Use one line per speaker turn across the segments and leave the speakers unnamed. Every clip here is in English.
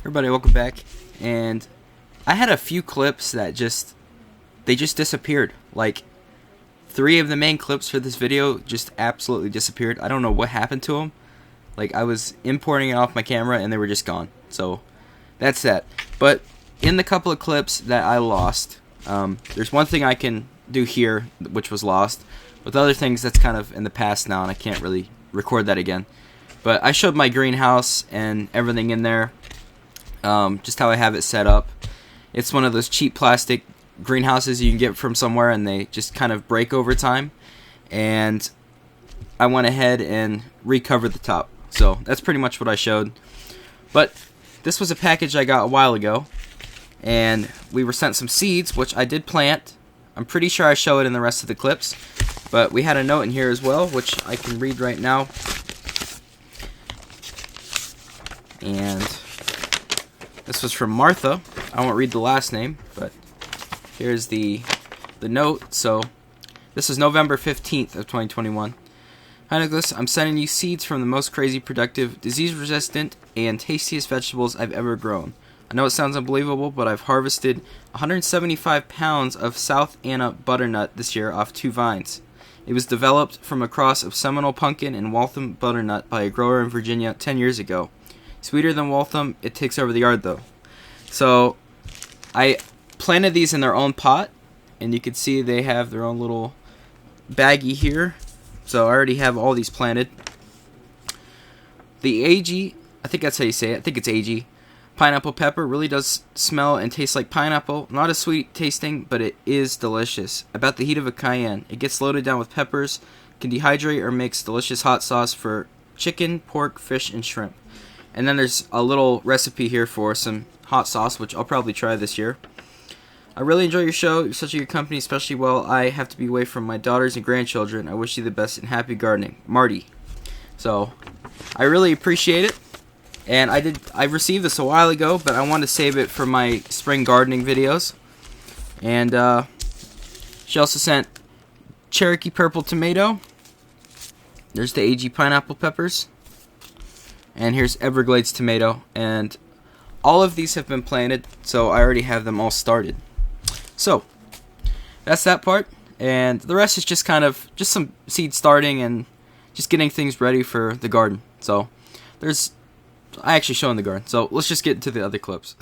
Everybody, welcome back. And I had a few clips that just disappeared. Like 3 of the main clips for this video just absolutely disappeared. I don't know what happened to them. Like, I was importing it off my camera and they were just gone. So that's that. But in the couple of clips that I lost, there's one thing I can do here which was lost. With other things, that's kind of in the past now and I can't really record that again. But I showed my greenhouse and everything in there. Just how I have it set up. It's one of those cheap plastic greenhouses you can get from somewhere and they just kind of break over time. And I went ahead and recovered the top. So that's pretty much what I showed. But this was a package I got a while ago. And we were sent some seeds, which I did plant. I'm pretty sure I show it in the rest of the clips. But we had a note in here as well, which I can read right now. And this was from Martha. I won't read the last name, but here's the note. So this is November 15th of 2021. Hi Nicholas, I'm sending you seeds from the most crazy, productive, disease-resistant, and tastiest vegetables I've ever grown. I know it sounds unbelievable, but I've harvested 175 pounds of South Anna butternut this year off 2 vines. It was developed from a cross of Seminole pumpkin and Waltham butternut by a grower in Virginia 10 years ago. Sweeter than Waltham, it takes over the yard though. So I planted these in their own pot, and you can see they have their own little baggie here. So I already have all these planted. The AG, I think that's how you say it, I think it's AG, pineapple pepper really does smell and taste like pineapple. Not as sweet tasting, but it is delicious. About the heat of a cayenne. It gets loaded down with peppers, can dehydrate or makes delicious hot sauce for chicken, pork, fish, and shrimp. And then there's a little recipe here for some hot sauce, which I'll probably try this year. I really enjoy your show. You're such a good company, especially while I have to be away from my daughters and grandchildren. I wish you the best and happy gardening. Marty. So, I really appreciate it. And I received this a while ago, but I wanted to save it for my spring gardening videos. And she also sent Cherokee purple tomato. There's the AG pineapple peppers. And here's Everglades tomato, and all of these have been planted, so I already have them all started. So that's that part, and the rest is just kind of just some seed starting and just getting things ready for the garden. So I actually shown the garden, so let's just get into the other clips.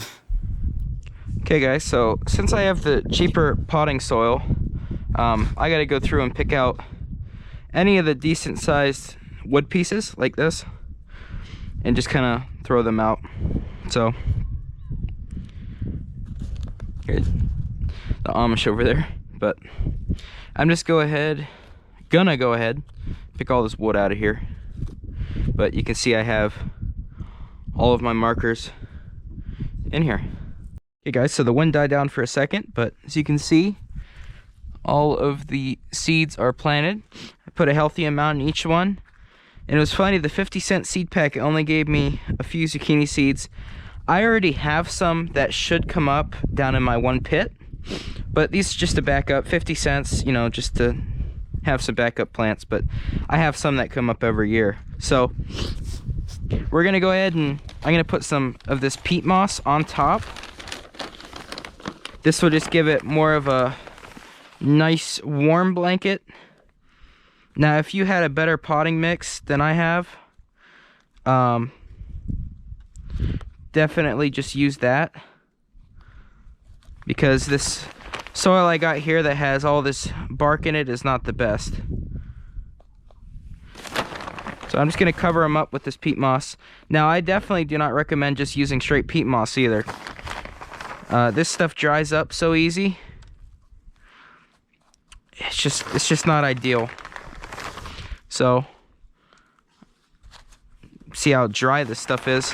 Okay guys, so since I have the cheaper potting soil, I gotta go through and pick out any of the decent sized wood pieces like this and just kind of throw them out. So here, the Amish over there, but I'm just gonna go ahead pick all this wood out of here. But you can see I have all of my markers in here. Okay guys, so the wind died down for a second, but as you can see, all of the seeds are planted. I put a healthy amount in each one. And it was funny, the 50-cent seed packet only gave me a few zucchini seeds. I already have some that should come up down in my one pit, but these are just to back up, 50 cents, you know, just to have some backup plants. But I have some that come up every year. So we're gonna go ahead and I'm gonna put some of this peat moss on top. This will just give it more of a nice warm blanket. Now, if you had a better potting mix than I have, definitely just use that. Because this soil I got here that has all this bark in it is not the best. So I'm just going to cover them up with this peat moss. Now, I definitely do not recommend just using straight peat moss either. This stuff dries up so easy. It's just not ideal. So, see how dry this stuff is.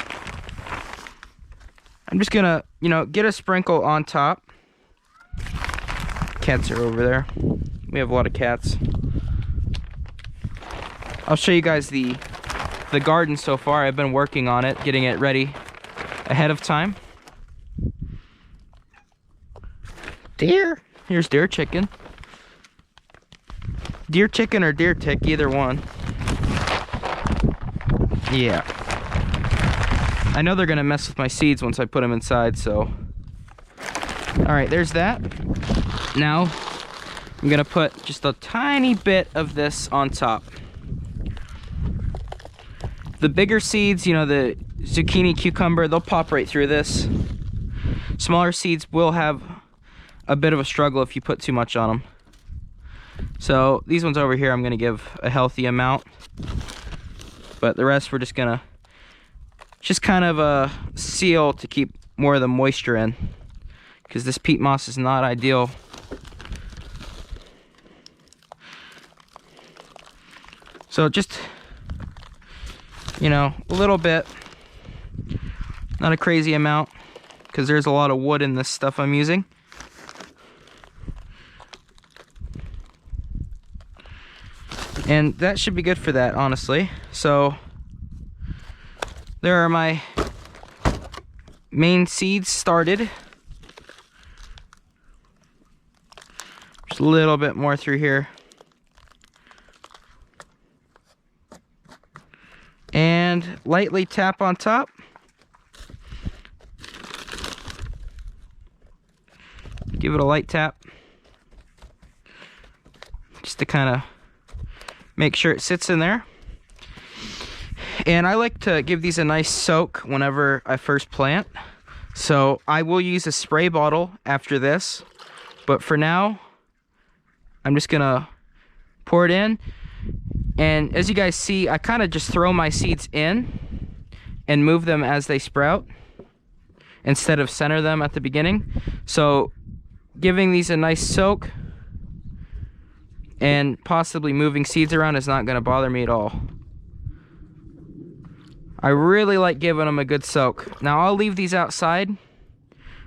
I'm just gonna, get a sprinkle on top. Cats are over there. We have a lot of cats. I'll show you guys the garden so far. I've been working on it, getting it ready ahead of time. Deer. Here's deer chicken. Deer chicken or deer tick, either one. Yeah. I know they're gonna mess with my seeds once I put them inside, so. All right, there's that. Now, I'm gonna put just a tiny bit of this on top. The bigger seeds, you know, the zucchini, cucumber, they'll pop right through this. Smaller seeds will have a bit of a struggle if you put too much on them. So these ones over here, I'm gonna give a healthy amount, but the rest we're just gonna kind of seal to keep more of the moisture in, because this peat moss is not ideal. So just, you know, a little bit, not a crazy amount, because there's a lot of wood in this stuff I'm using. And that should be good for that, honestly. So there are my main seeds started. Just a little bit more through here. And lightly tap on top. Give it a light tap. Just to kind of make sure it sits in there. And I like to give these a nice soak whenever I first plant. So I will use a spray bottle after this. But for now, I'm just gonna pour it in. And as you guys see, I kind of just throw my seeds in and move them as they sprout instead of center them at the beginning. So giving these a nice soak and possibly moving seeds around is not going to bother me at all. I really like giving them a good soak. Now I'll leave these outside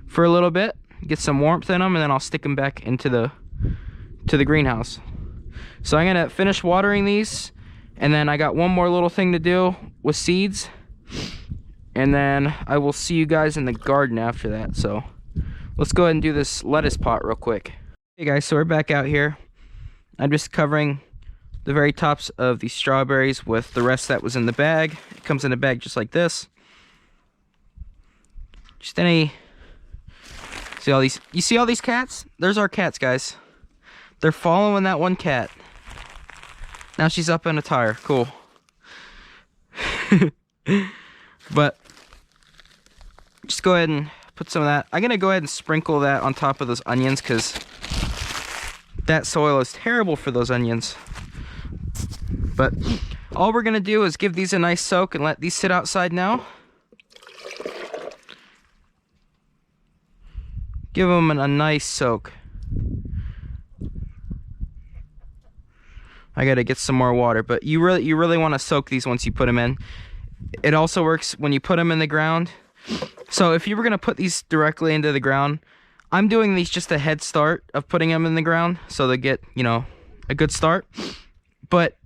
for a little bit, get some warmth in them, and then I'll stick them back into the greenhouse. So I'm gonna finish watering these, and then I got one more little thing to do with seeds, and then I will see you guys in the garden after that. So let's go ahead and do this lettuce pot real quick. Hey guys, so we're back out here. I'm just covering the very tops of these strawberries with the rest that was in the bag. It comes in a bag just like this. Just any, see all these, you see all these cats? There's our cats, guys. They're following that one cat. Now she's up in a tire, cool. But just go ahead and put some of that. I'm gonna go ahead and sprinkle that on top of those onions, because that soil is terrible for those onions. But all we're gonna do is give these a nice soak and let these sit outside now. Give them a nice soak. I gotta get some more water, but you really want to soak these once you put them in. It also works when you put them in the ground. So if you were gonna put these directly into the ground, I'm doing these just a head start of putting them in the ground, so they get, you know, a good start. But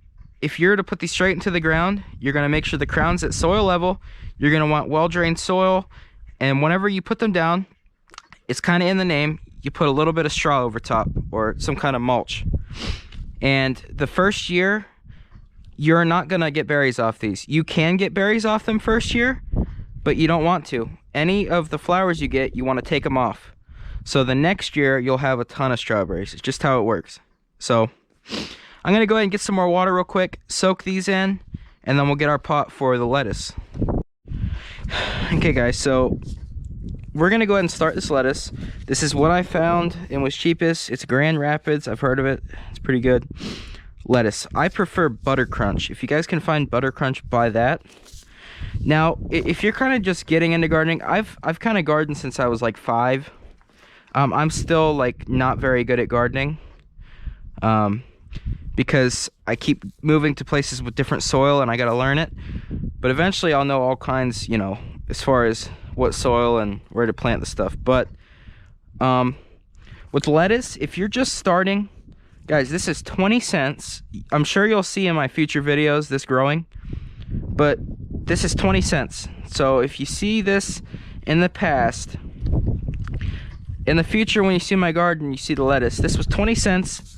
if you're to put these straight into the ground, you're gonna make sure the crown's at soil level. You're gonna want well-drained soil, and whenever you put them down, it's kind of in the name, you put a little bit of straw over top or some kind of mulch. And the first year, you're not gonna get berries off these. You can get berries off them first year, but you don't want to. Any of the flowers you get, you want to take them off. So the next year, you'll have a ton of strawberries. It's just how it works. So I'm gonna go ahead and get some more water real quick, soak these in, and then we'll get our pot for the lettuce. Okay guys, so we're gonna go ahead and start this lettuce. This is what I found and was cheapest. It's Grand Rapids, I've heard of it. It's pretty good. Lettuce. I prefer Butter Crunch. If you guys can find Butter Crunch, buy that. Now, if you're kind of just getting into gardening, I've kind of gardened since I was like 5. I'm still like not very good at gardening. Because I keep moving to places with different soil and I gotta learn it. But eventually I'll know all kinds, you know, as far as what soil and where to plant the stuff. But with lettuce, if you're just starting, guys, this is 20 cents. I'm sure you'll see in my future videos this growing, but this is 20 cents. So if you see this in the past, in the future when you see my garden, you see the lettuce, this was 20 cents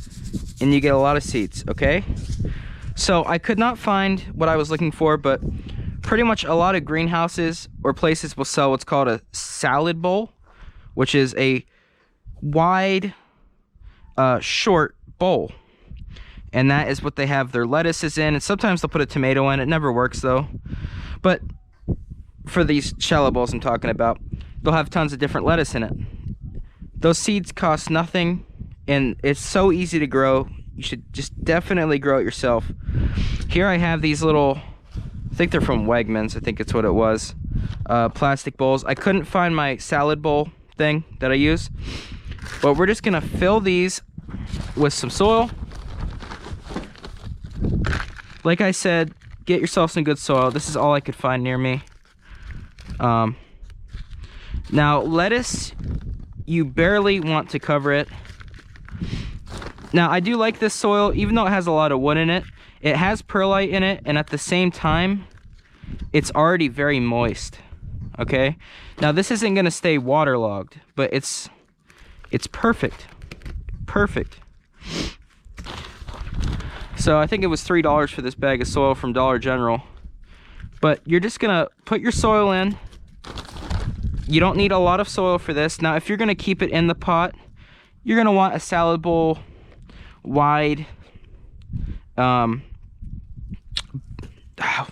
and you get a lot of seeds, okay? So I could not find what I was looking for, but pretty much a lot of greenhouses or places will sell what's called a salad bowl, which is a wide, short bowl. And that is what they have their lettuces in. And sometimes they'll put a tomato in. It never works though. But for these shallow bowls I'm talking about, they'll have tons of different lettuce in it. Those seeds cost nothing, and it's so easy to grow. You should just definitely grow it yourself. Here I have these little, I think they're from Wegmans, I think it's what it was, plastic bowls. I couldn't find my salad bowl thing that I use, but we're just gonna fill these with some soil. Like I said, get yourself some good soil. This is all I could find near me. Now lettuce, you barely want to cover it. Now I do like this soil, even though it has a lot of wood in it. It has perlite in it, and at the same time, it's already very moist. Okay? Now this isn't gonna stay waterlogged, but it's perfect. Perfect. So I think it was $3 for this bag of soil from Dollar General. But you're just gonna put your soil in. You don't need a lot of soil for this. Now if you're gonna keep it in the pot, you're gonna want a salad bowl wide,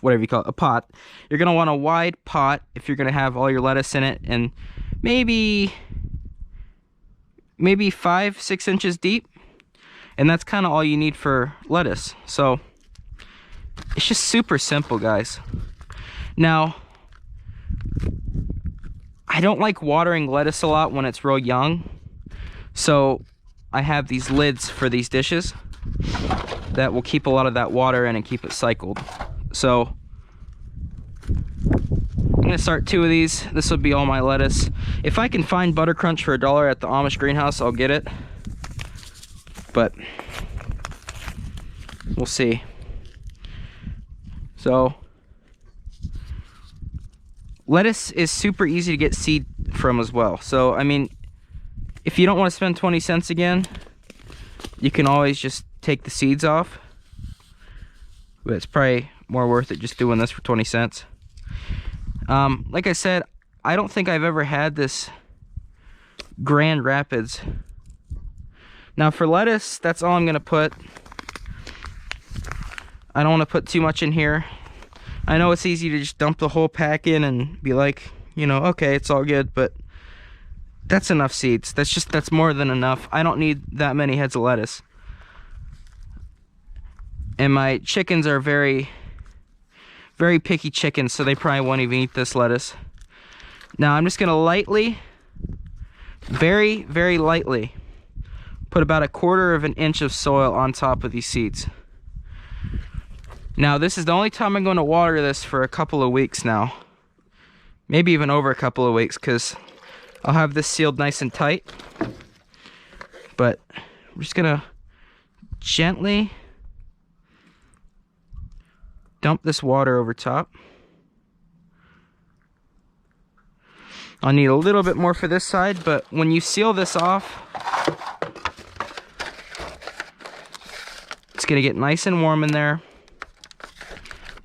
whatever you call it, a pot. You're gonna want a wide pot if you're gonna have all your lettuce in it, and maybe 5-6 inches deep. And that's kind of all you need for lettuce. So it's just super simple, guys. Now, I don't like watering lettuce a lot when it's real young. So I have these lids for these dishes that will keep a lot of that water in and keep it cycled. So I'm gonna start 2 of these. This will be all my lettuce. If I can find butter crunch for $1 at the Amish greenhouse, I'll get it. But we'll see. So lettuce is super easy to get seed from as well. So I mean, if you don't want to spend 20 cents again, you can always just take the seeds off. But it's probably more worth it just doing this for 20 cents. Like I said, I don't think I've ever had this Grand Rapids. Now for lettuce, that's all I'm gonna put. I don't want to put too much in here. I know it's easy to just dump the whole pack in and be like, you know, okay, it's all good, but that's enough seeds. That's more than enough. I don't need that many heads of lettuce. And my chickens are very, very picky chickens, so they probably won't even eat this lettuce. Now I'm just gonna lightly, very, very lightly, put about 1/4 inch of soil on top of these seeds. Now this is the only time I'm going to water this for a couple of weeks now. Maybe even over a couple of weeks, because I'll have this sealed nice and tight. But I'm just gonna gently dump this water over top. I'll need a little bit more for this side, but when you seal this off, it's gonna get nice and warm in there,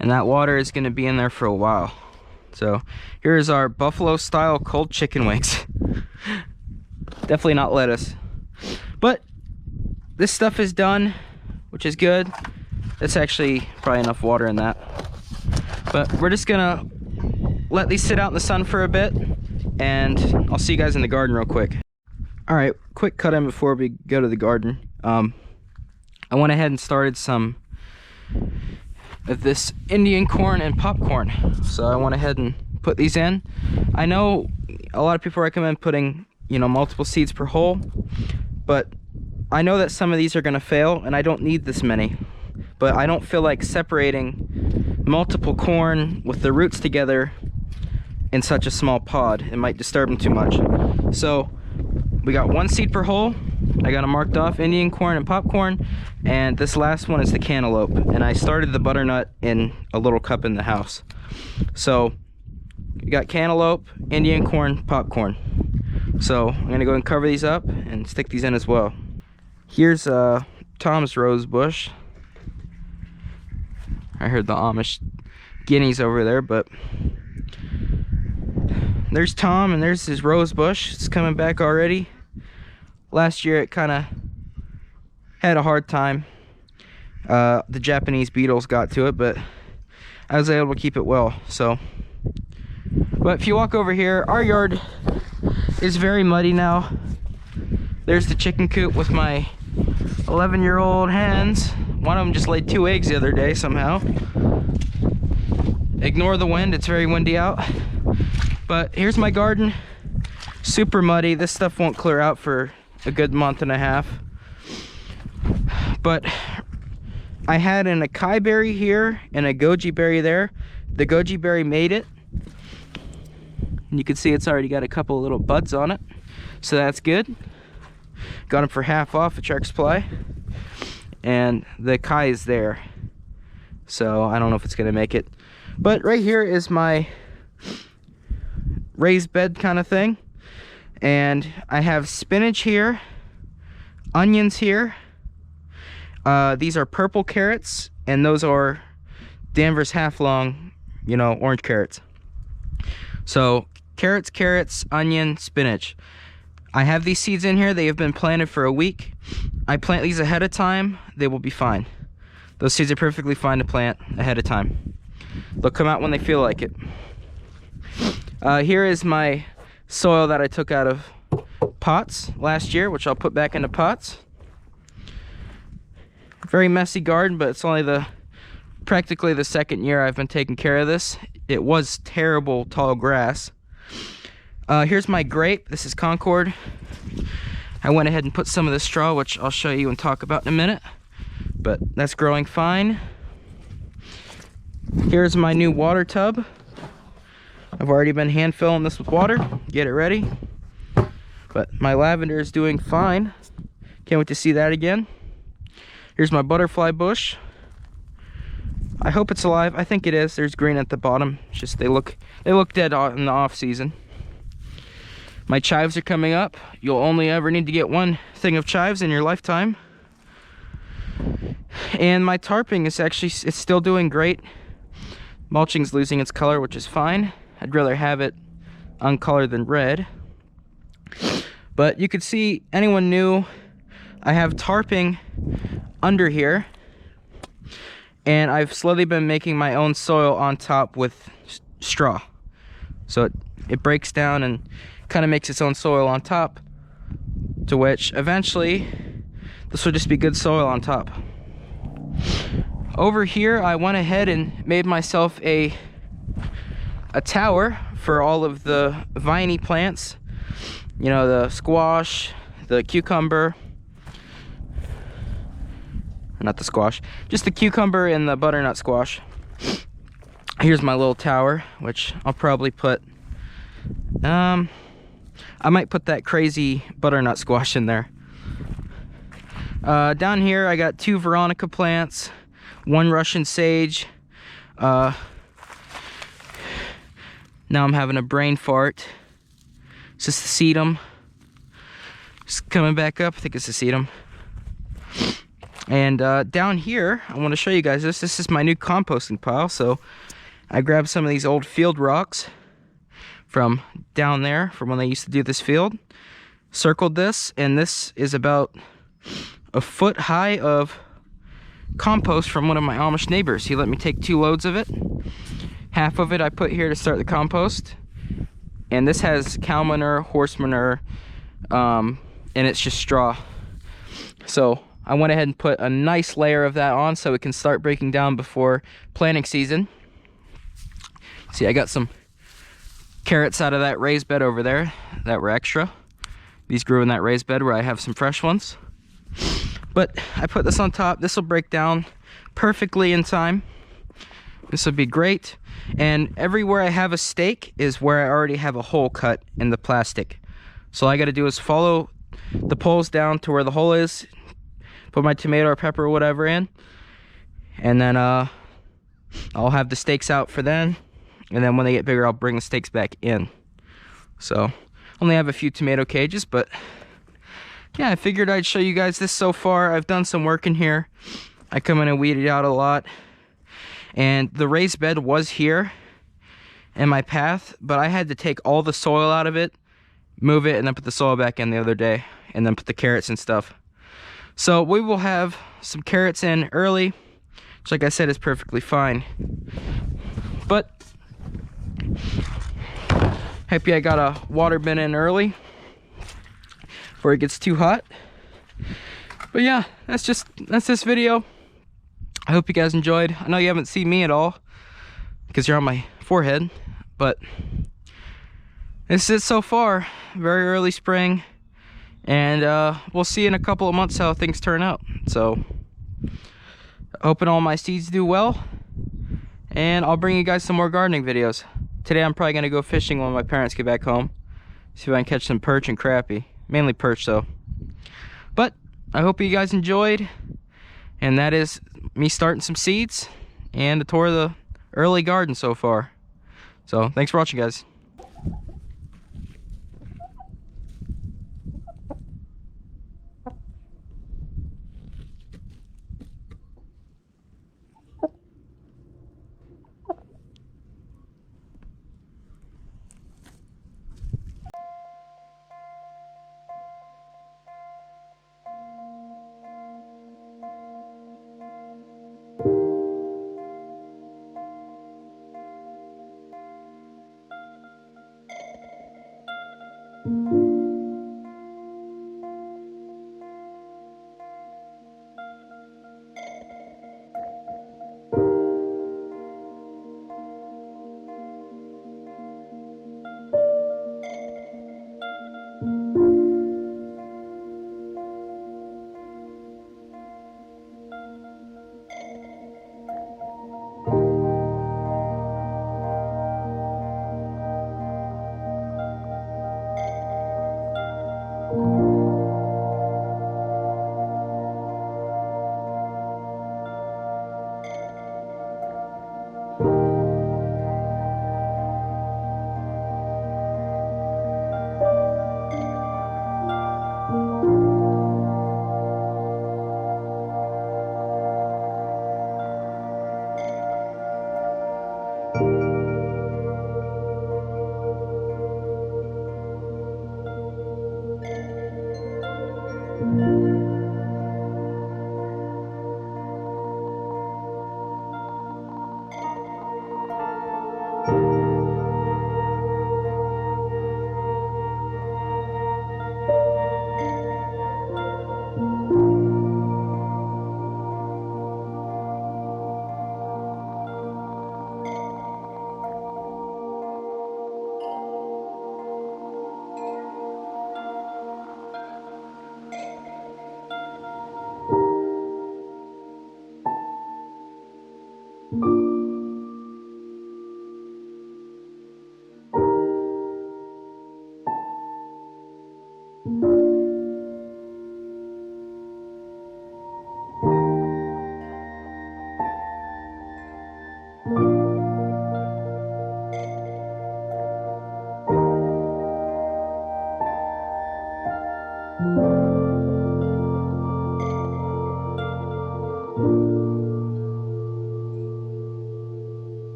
and that water is gonna be in there for a while. So here's our buffalo style cold chicken wings. Definitely not lettuce, but this stuff is done, which is good. It's actually probably enough water in that, but we're just gonna let these sit out in the sun for a bit, and I'll see you guys in the garden real quick. All right, quick cut in before we go to the garden. I went ahead and started some of this Indian corn and popcorn. So I went ahead and put these in. I know a lot of people recommend putting, you know, multiple seeds per hole, but I know that some of these are gonna fail, and I don't need this many. But I don't feel like separating multiple corn with the roots together in such a small pod. It might disturb them too much. So we got 1 seed per hole. I got them marked off, Indian corn and popcorn, and this last one is the cantaloupe. And I started the butternut in a little cup in the house. So we got cantaloupe, Indian corn, popcorn. So I'm gonna go and cover these up and stick these in as well. Here's Tom's rose bush. I heard the Amish guineas over there, but there's Tom, and there's his rose bush. It's coming back already. Last year it kind of had a hard time. The Japanese beetles got to it, but I was able to keep it well. So, but if you walk over here, our yard is very muddy now. There's the chicken coop with my 11-year-old hens. One of them just laid 2 eggs the other day somehow. Ignore the wind, it's very windy out. But here's my garden. Super muddy. This stuff won't clear out for a good month and a half. But I had an acai berry here and a goji berry there. The goji berry made it. And you can see it's already got a couple of little buds on it. So that's good. Got them for half off at Shark Supply. And the acai is there. So I don't know if it's going to make it. But right here is my raised bed kind of thing. And I have spinach here. Onions here. These are purple carrots, and those are Danvers half-long, you know, orange carrots. So carrots, onion, spinach. I have these seeds in here. They have been planted for a week. I plant these ahead of time. They will be fine. Those seeds are perfectly fine to plant ahead of time. They'll come out when they feel like it. Here is my soil that I took out of pots last year, which I'll put back into pots. Very messy garden, but it's only practically the second year I've been taking care of this. It was terrible tall grass. Here's my grape. This is Concord. I went ahead and put some of the straw, which I'll show you and talk about in a minute. But that's growing fine. Here's my new water tub. I've already been hand filling this with water. Get it ready. But my lavender is doing fine. Can't wait to see that again. Here's my butterfly bush. I hope it's alive. I think it is. There's green at the bottom. It's just they look dead in the off season. My chives are coming up. You'll only ever need to get one thing of chives in your lifetime. And my tarping is it's still doing great. Mulching's losing its color, which is fine. I'd rather have it uncolored than red. But you could see, anyone new, I have tarping under here, and I've slowly been making my own soil on top with straw. So it breaks down and kind of makes its own soil on top, to which eventually this will just be good soil on top. Over here I went ahead and made myself a tower for all of the viney plants. You know, the squash, the cucumber, not the squash, just the cucumber and the butternut squash. Here's my little tower, which I'll probably put, I might put that crazy butternut squash in there. Down here I got 2 Veronica plants, 1 Russian sage. Now I'm having a brain fart. It's just the sedum. Just coming back up. I think it's the sedum. And down here, I want to show you guys this. This is my new composting pile. So I grabbed some of these old field rocks from down there, from when they used to do this field. Circled this, and this is about a foot high of compost from one of my Amish neighbors. He let me take 2 loads of it. Half of it I put here to start the compost. And this has cow manure, horse manure, and it's just straw. So I went ahead and put a nice layer of that on so it can start breaking down before planting season. See, I got some carrots out of that raised bed over there that were extra. These grew in that raised bed where I have some fresh ones. But I put this on top. This will break down perfectly in time. This will be great. And everywhere I have a stake is where I already have a hole cut in the plastic. So all I got to do is follow the poles down to where the hole is, put my tomato or pepper or whatever in, and then I'll have the stakes out for then. And then when they get bigger, I'll bring the stakes back in. So only have a few tomato cages, but yeah, I figured I'd show you guys this so far. I've done some work in here. I come in and weed it out a lot. And the raised bed was here in my path, but I had to take all the soil out of it, move it, and then put the soil back in the other day, and then put the carrots and stuff. So we will have some carrots in early, which, like I said, is perfectly fine. But happy I got a water bin in early before it gets too hot. But yeah, that's this video. I hope you guys enjoyed. I know you haven't seen me at all because you're on my forehead, but this is so far very early spring, and we'll see in a couple of months how things turn out. So hoping all my seeds do well, and I'll bring you guys some more gardening videos. Today I'm probably gonna go fishing when my parents get back home, see if I can catch some perch and crappie, mainly perch though. But I hope you guys enjoyed, and that is me starting some seeds and a tour of the early garden so far. So thanks for watching, guys.